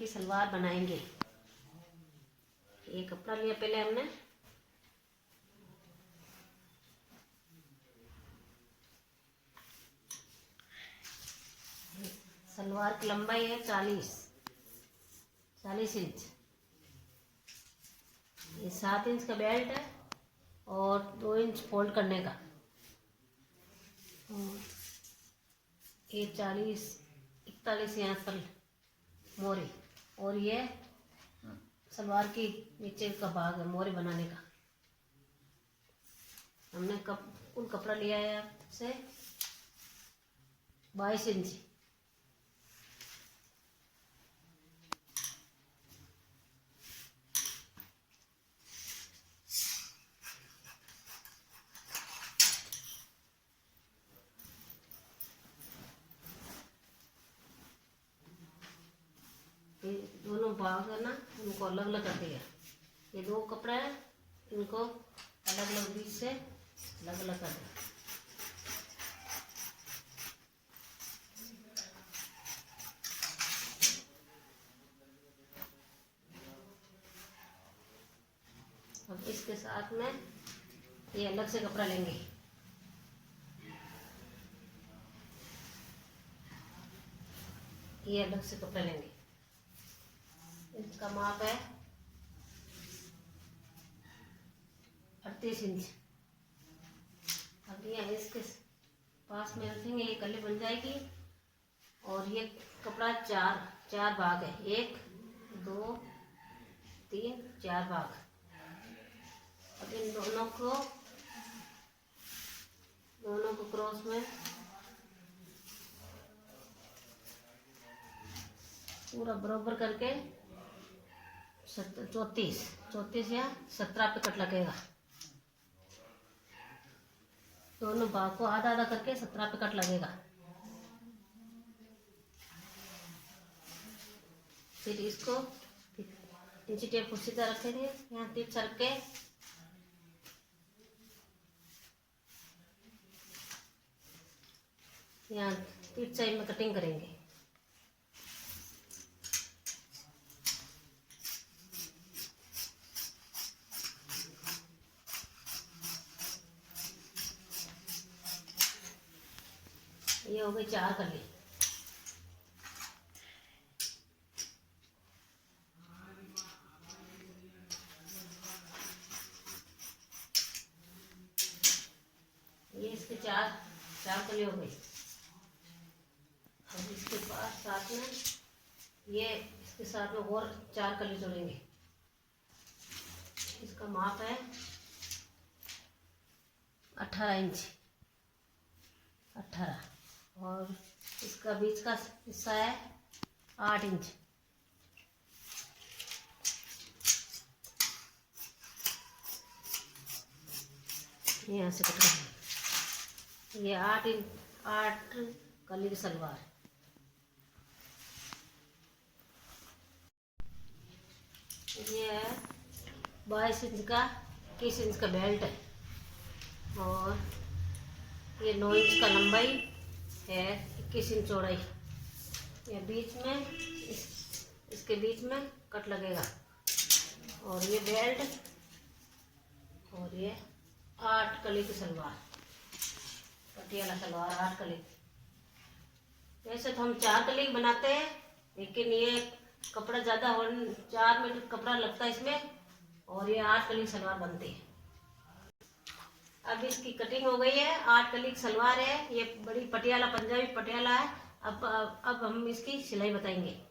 की सलवार बनाएंगे। ये कपड़ा लिया पहले हमने, सलवार की लंबाई है 40 इंच। ये 7 इंच का बेल्ट है और 2 इंच फोल्ड करने का। और ये 41 यहाँ पर मोरी, और ये सलवार की नीचे का भाग है मोरी बनाने का। हमने कुल कपड़ा लिया है आपसे 22 इंच। दोनों भाग है ना, उनको अलग अलग कर दिया। ये 2 कपड़ा है, इनको अलग अलग बीच से अलग अलग कर दिया। अब इसके साथ में ये अलग से कपड़ा लेंगे। ये अलग से कपड़ा लेंगे। इसका माप है 38 इंच। अब ये इसके पास में रखेंगे, ये कली बन जाएगी। और ये कपड़ा चार भाग है, 1 2 3 4 भाग। अब इन दोनों को क्रॉस में पूरा बराबर करके 34 या 17 पे कट लगेगा। दोनों भाग को आधा आधा करके 17 पे कट लगेगा। फिर इसको इंची टेप को सीधा रखेंगे, यहाँ टिप सरक के यहाँ टिप साइड में कटिंग करेंगे। ये हो गई 4 कली। ये इसके चार कली हो गई। अब इसके पास साथ में ये इसके साथ में और 4 कली जोड़ेंगे। इसका माप है 18 इंच 18, और इसका बीच का हिस्सा है 8 इंच। यहाँ से कट करेंगे। ये 8 कली की सलवार। ये है 22 इंच का 21 इंच का बेल्ट है, और ये 9 इंच का लंबाई है, 21 इंच चौड़ाई। ये बीच में इसके बीच में कट लगेगा। और ये बेल्ट, और ये 8 कली की सलवार, पटियाला सलवार 8 कली। वैसे तो हम 4 कली बनाते हैं, लेकिन ये कपड़ा ज़्यादा हो, 4 मीटर कपड़ा लगता है इसमें, और ये 8 कली सलवार बनती है। अब इसकी कटिंग हो गई है। 8 कली की सलवार है, ये बड़ी पटियाला पंजाबी पटियाला है। अब हम इसकी सिलाई बताएंगे।